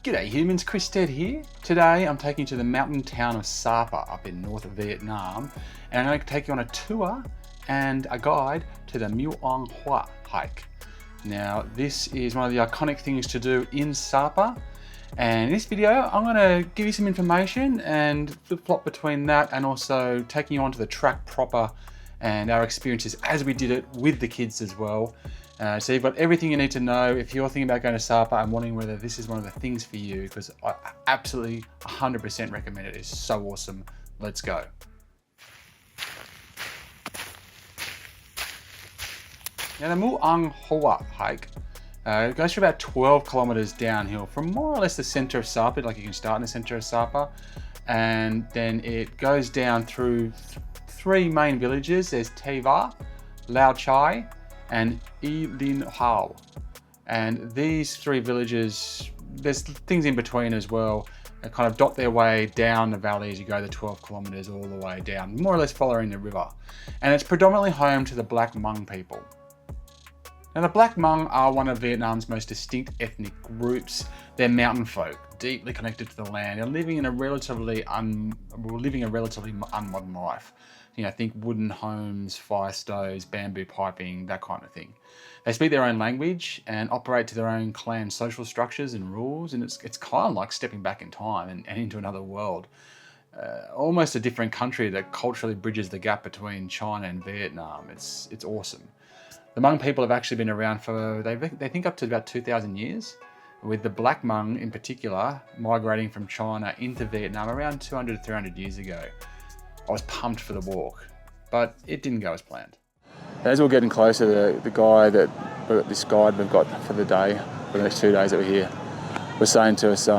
G'day humans, Chris Stead here. Today I'm taking you to the mountain town of Sapa up in North Vietnam, and I'm going to take you on a tour and a guide to the Muong Hoa hike. Now this is one of the iconic things to do in Sapa, and in this video I'm going to give you some information and flip-flop between that and also taking you onto the track proper and our experiences as we did it with the kids as well. So you've got everything you need to know if you're thinking about going to Sapa and wondering whether this is one of the things for you, because I absolutely 100% recommend it. It's so awesome. Let's go. Now the Muong Hoa hike goes for about 12 kilometers downhill from more or less the center of Sapa. Like you can start in the center of Sapa, and then it goes down through three main villages. There's Tiva, Lao Chai, and Lin Hao. And these three villages, there's things in between as well, that kind of dot their way down the valley as you go the 12 kilometers all the way down, more or less following the river. And it's predominantly home to the Black Hmong people. Now the Black Hmong are one of Vietnam's most distinct ethnic groups. They're mountain folk, deeply connected to the land. They're living in a relatively unmodern life. You know, think wooden homes, fire stoves, bamboo piping, that kind of thing. They speak their own language and operate to their own clan social structures and rules, and it's kind of like stepping back in time and into another world. Almost a different country that culturally bridges the gap between China and Vietnam. It's awesome. The Hmong people have actually been around for, they think up to about 2,000 years, with the Black Hmong in particular migrating from China into Vietnam around 200 to 300 years ago. I was pumped for the walk, but it didn't go as planned. As we're getting closer, this guide we've got for the day, for the next 2 days that we're here, was saying to us, do you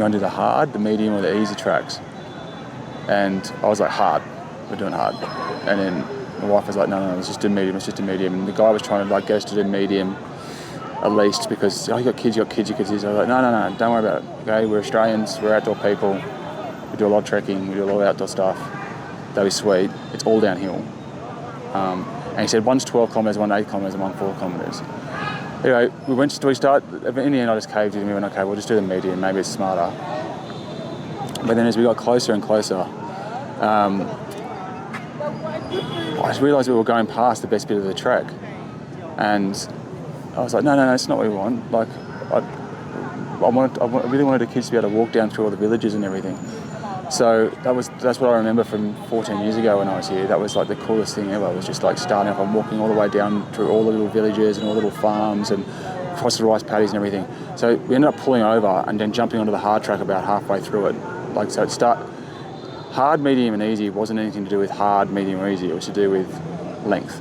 want to do the hard, the medium, or the easy tracks? And I was like, hard, we're doing hard. And then my wife was like, no, let's just do medium, And the guy was trying to get us to do medium at least because, you got kids. I was like, no, don't worry about it. Okay, we're Australians, we're outdoor people. We do a lot of trekking, we do a lot of outdoor stuff. That'd be sweet. It's all downhill. And he said one's 12 kilometres, one 8 kilometres, and one 4 kilometres. Anyway, in the end I just caved in and we went, okay, we'll just do the medium, maybe it's smarter. But then as we got closer and closer, I just realised we were going past the best bit of the trek. And I was like, no, it's not what we want. Like, I really wanted the kids to be able to walk down through all the villages and everything. So that's what I remember from 14 years ago when I was here. That was like the coolest thing ever. It was just like starting up and walking all the way down through all the little villages and all the little farms and across the rice paddies and everything. So we ended up pulling over and then jumping onto the hard track about halfway through it. Like, so hard, medium and easy wasn't anything to do with hard, medium or easy. It was to do with length.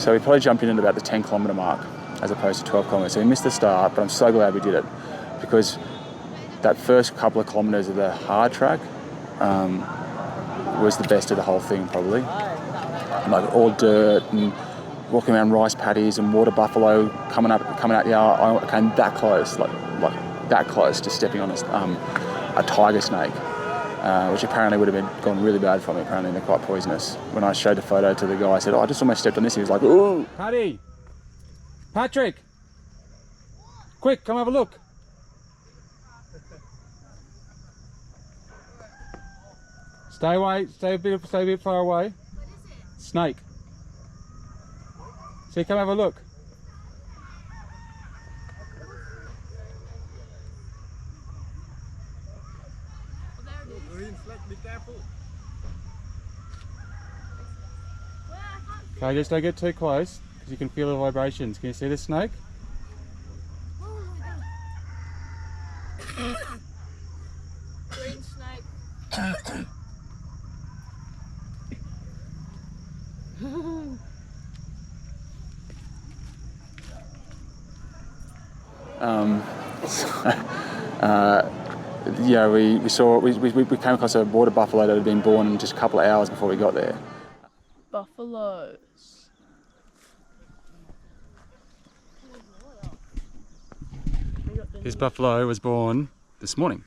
So we probably jumped in at about the 10 kilometre mark as opposed to 12 kilometres. So we missed the start, but I'm so glad we did it because that first couple of kilometres of the hard track was the best of the whole thing, probably. Like all dirt and walking around rice paddies and water buffalo coming out. Yeah, I came that close, like that close to stepping on a tiger snake, which apparently would have gone really bad for me. Apparently they're quite poisonous. When I showed the photo to the guy, I said, I just almost stepped on this. He was like, ooh. Patrick, quick, come have a look. Stay away, stay a bit far away. What is it? Snake. See, come have a look. Green flag, be careful. Okay, just don't get too close because you can feel the vibrations. Can you see the snake? Green snake. Yeah, we came across a water buffalo that had been born just a couple of hours before we got there. Buffaloes. This buffalo was born this morning.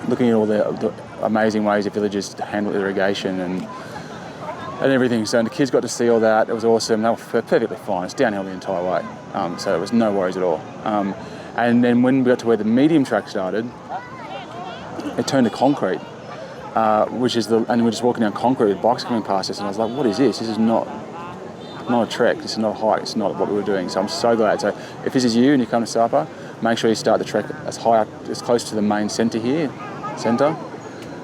looking at all the amazing ways the villagers handle irrigation and everything. So the kids got to see all that. It was awesome. They were perfectly fine. It's downhill the entire way, so it was no worries at all. And then when we got to where the medium track started, it turned to concrete, and we're just walking down concrete with bikes coming past us, and I was like, what is this? This is not a trek, this is not a hike, it's not what we were doing. So I'm so glad. So if this is you and you come to Sapa, make sure you start the trek as high up, as close to the main centre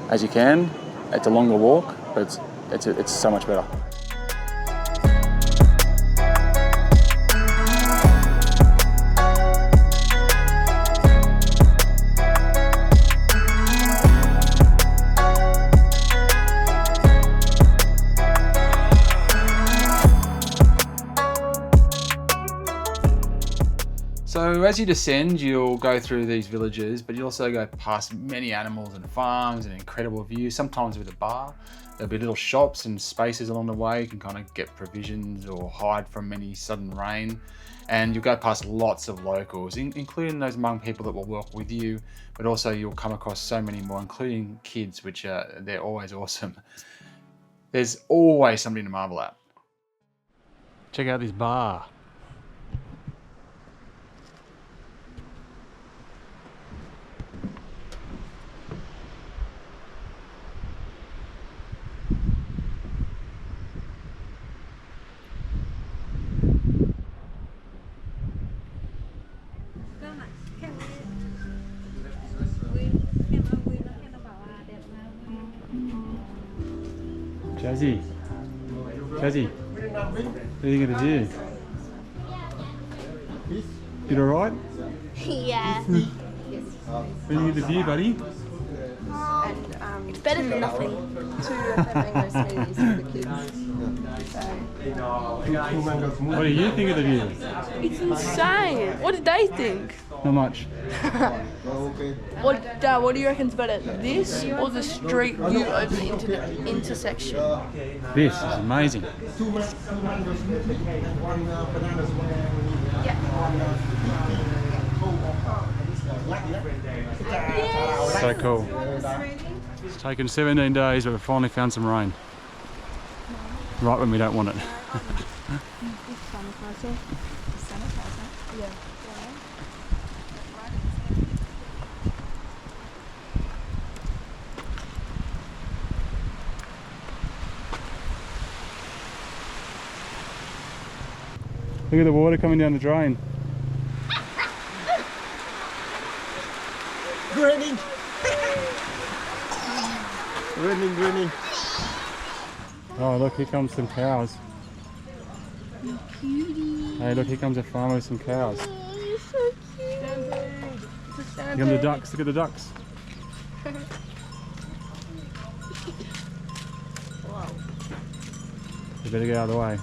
as you can. It's a longer walk, but it's so much better. So as you descend, you'll go through these villages, but you also go past many animals and farms and incredible views, sometimes with a bar. There'll be little shops and spaces along the way. You can kind of get provisions or hide from any sudden rain. And you'll go past lots of locals, including those Hmong people that will work with you, but also you'll come across so many more, including kids, which they're always awesome. There's always something to marvel at. Check out this bar. Jazzy, what are you gonna do? You alright? Yeah. What are you gonna do, buddy? It's better than nothing. 2 mango smoothies for the kids. What do you think of the view? It's insane. What did they think? Not much. What do you reckon's better, this or the street view over the intersection? This is amazing. So cool. It's taken 17 days, but we finally found some rain. Right when we don't want it. Look at the water coming down the drain. Raining. Raining. Oh look, here comes some cows. Hey look, here comes a farmer with some cows. Oh, you're so cute. Here come the ducks, look at the ducks. You better get out of the way.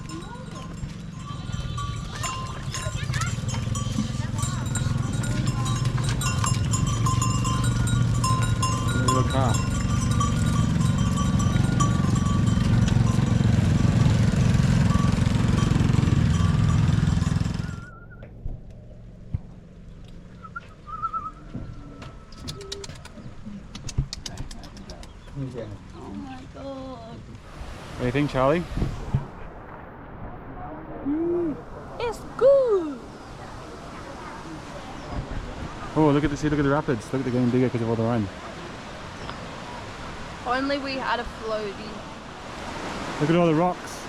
Little car. Oh my god. What do you think, Charlie? It's good. Oh, look at this! Look at the rapids. Look at the getting bigger because of all the rain. Only we had a floaty. Look at all the rocks.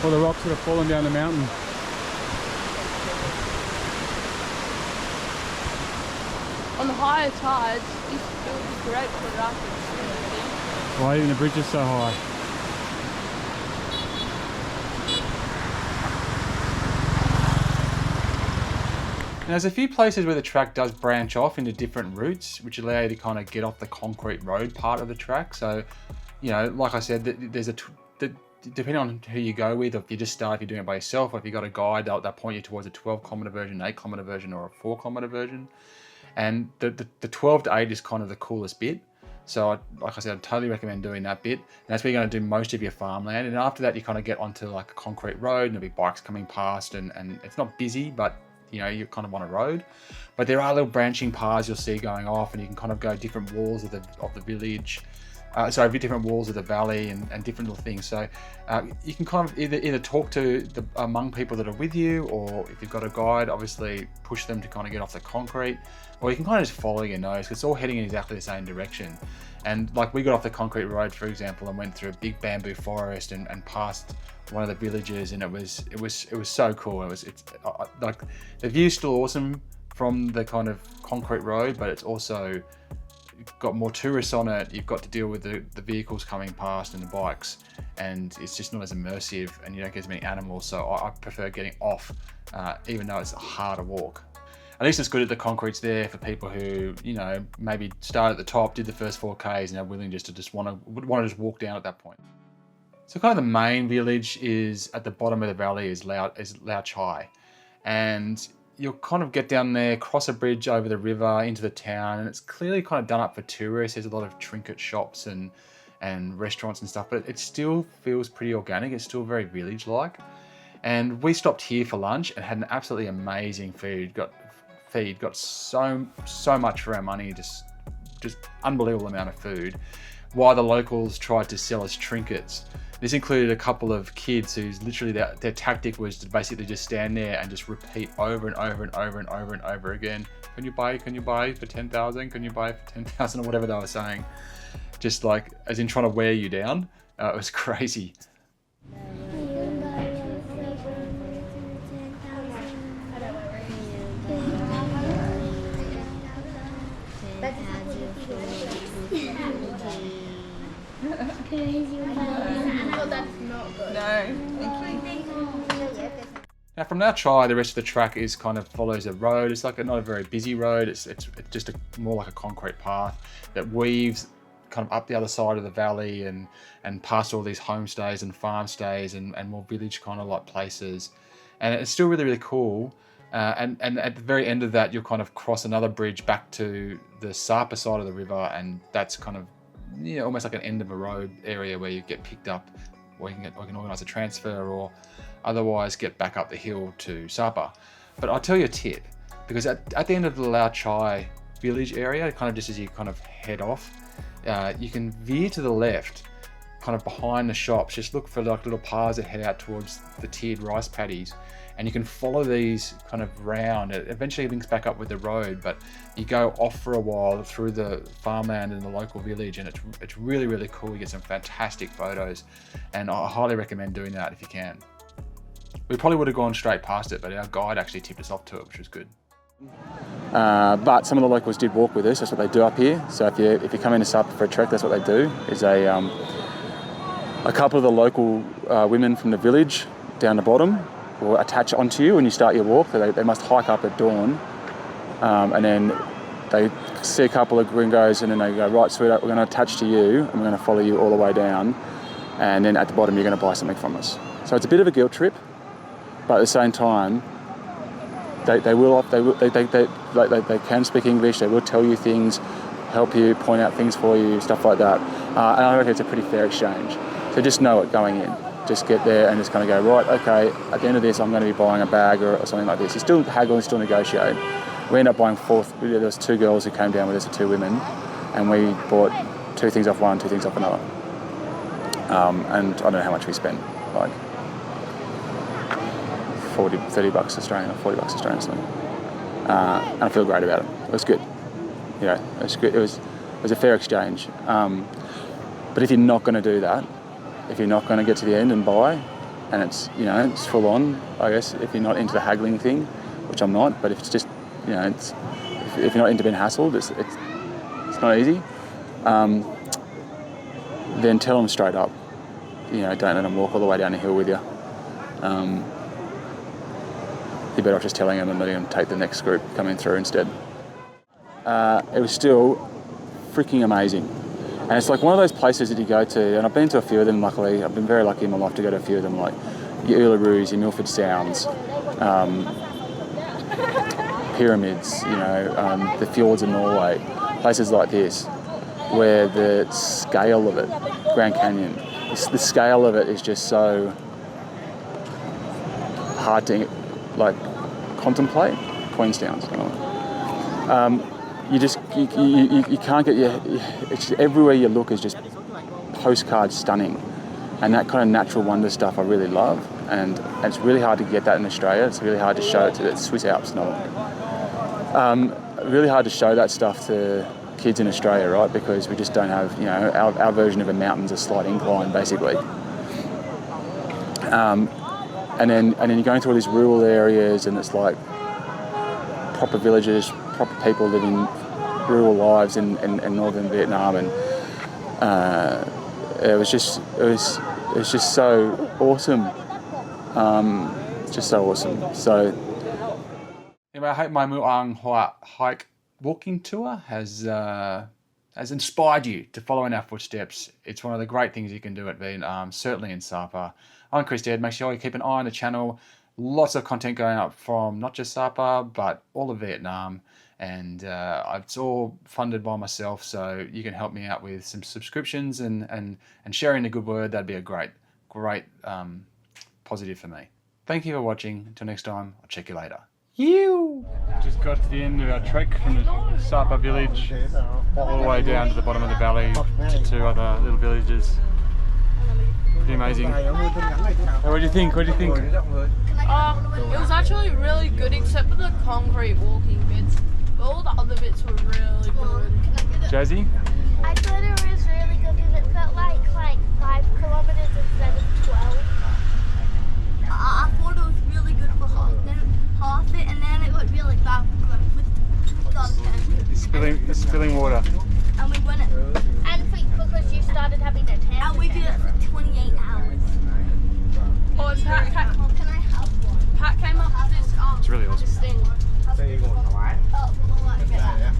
All the rocks that have fallen down the mountain. On the higher tides, it would be great for rapids. Why even the bridge is so high? And there's a few places where the track does branch off into different routes, which allow you to kind of get off the concrete road part of the track. So, you know, like I said, there's depending on who you go with, or if you just start, if you're doing it by yourself, or if you got a guide, they'll point you towards a 12-kilometre version, 8-kilometre version, or a 4-kilometre version. And the 12 to 8 is kind of the coolest bit. So, like I said, I'd totally recommend doing that bit. And that's where you're going to do most of your farmland. And after that, you kind of get onto like a concrete road, and there'll be bikes coming past, and it's not busy, but you're kind of on a road. But there are little branching paths you'll see going off, and you can kind of go different walls of the village. Different walls of the valley and different little things. So you can kind of either talk to the Hmong people that are with you, or if you've got a guide, obviously push them to kind of get off the concrete, or you can kind of just follow your nose, because it's all heading in exactly the same direction. And like, we got off the concrete road, for example, and went through a big bamboo forest and past one of the villages, and it was so cool. It's like, the view's still awesome from the kind of concrete road, but it's also got more tourists on it. You've got to deal with the vehicles coming past and the bikes, and it's just not as immersive, and you don't get as many animals. So I prefer getting off, even though it's a harder walk. At least it's good that the concrete's there for people who, maybe start at the top, did the first 4Ks, and are willing just to want to walk down at that point. So kind of the main village is at the bottom of the valley is Lao Chai, and you'll kind of get down there, cross a bridge over the river into the town, and it's clearly kind of done up for tourists. There's a lot of trinket shops and restaurants and stuff, but it still feels pretty organic. It's still very village-like. And we stopped here for lunch and had an absolutely amazing got so much for our money, just unbelievable amount of food, while the locals tried to sell us trinkets. This included a couple of kids whose literally their tactic was to basically just stand there and just repeat over and over and over and over and over again. Can you buy for 10,000? Can you buy for 10,000? Or whatever they were saying. Just like, as in trying to wear you down. It was crazy. Oh, that's not good. No, thank you. Now from Lao Chai, the rest of the track is kind of follows a road. It's like not a very busy road. It's just more like a concrete path that weaves kind of up the other side of the valley and past all these homestays and farm stays and more village kind of like places. And it's still really, really cool. And at the very end of that, you'll kind of cross another bridge back to the Sapa side of the river, and that's kind of almost like an end of a road area where you get picked up, or you can organise a transfer, or otherwise get back up the hill to Sapa. But I'll tell you a tip, because at the end of the Lao Chai Village area, kind of just as you kind of head off, you can veer to the left, kind of behind the shops. Just look for like little paths that head out towards the tiered rice paddies, and you can follow these kind of round. It eventually links back up with the road, but you go off for a while through the farmland in the local village, and it's really, really cool. You get some fantastic photos, and I highly recommend doing that if you can. We probably would have gone straight past it, but our guide actually tipped us off to it, which was good. But some of the locals did walk with us. That's what they do up here. So if you come into Sapa for a trek, that's what they do. Is a couple of the local women from the village down the bottom will attach onto you when you start your walk. So they must hike up at dawn, and then they see a couple of gringos, and then they go, right, sweetheart, we're going to attach to you, and we're going to follow you all the way down, and then at the bottom you're going to buy something from us. So it's a bit of a guilt trip, but at the same time, they can speak English. They will tell you things, help you, point out things for you, stuff like that. And I reckon it's a pretty fair exchange. So just know it going in. Just get there and just kind of go, right, okay, at the end of this, I'm going to be buying a bag or something like this. You still haggle and still negotiate. We ended up buying there was 2 girls who came down with us, 2 women, and we bought 2 things off one, 2 things off another. And I don't know how much we spent, like 30 bucks Australian or 40 bucks Australian or something. And I feel great about it. It was good. It was good. It was a fair exchange. But if you're not going to do that, if you're not going to get to the end and buy, and it's it's full on, I guess, if you're not into the haggling thing, which I'm not, but if it's just if you're not into being hassled, it's not easy. Then tell them straight up. Don't let them walk all the way down the hill with you. You're better off just telling them and letting them take the next group coming through instead. It was still freaking amazing. And it's like one of those places that you go to, and I've been to a few of them, luckily. I've been very lucky in my life to go to a few of them, like your Uluru, your Milford Sounds, pyramids, the fjords of Norway, places like this, where the scale of it, Grand Canyon, the scale of it is just so hard to contemplate. Queenstown's. You can't get it's just, everywhere you look is just postcard stunning, and that kind of natural wonder stuff I really love, and it's really hard to get that in Australia. It's really hard to show it to the Swiss Alps, really hard to show that stuff to kids in Australia, right? Because we just don't have, our version of a mountain's a slight incline, basically. And then you're going through all these rural areas, and it's like proper villages, proper people living rural lives in northern Vietnam, and it was just so awesome, just so awesome. So anyway, I hope my Muong Hoa walking tour has inspired you to follow in our footsteps. It's one of the great things you can do at Vietnam, certainly in Sapa. I'm Chris Stead. Make sure you keep an eye on the channel. Lots of content going up from not just Sapa, but all of Vietnam. And it's all funded by myself, so you can help me out with some subscriptions and sharing the good word. That'd be a great positive for me. Thank you for watching. Until next time, I'll check you later. Just got to the end of our trek from the Sapa village all the way down to the bottom of the valley to 2 other little villages. Pretty amazing. What do you think? What do you think? It was actually really good, except for the concrete walking bits. But all the other bits were really good. Jazzy? I thought it was really good because it felt like 5 kilometers instead of 12. I thought it was really good for half it, and then it got really bad with It's spilling water. and we went and because you started having a tan. And we did it for 28 hours. Oh, Pat Can I have one? Pat came up with this It's really awesome. this thing. Oh, well, I get that.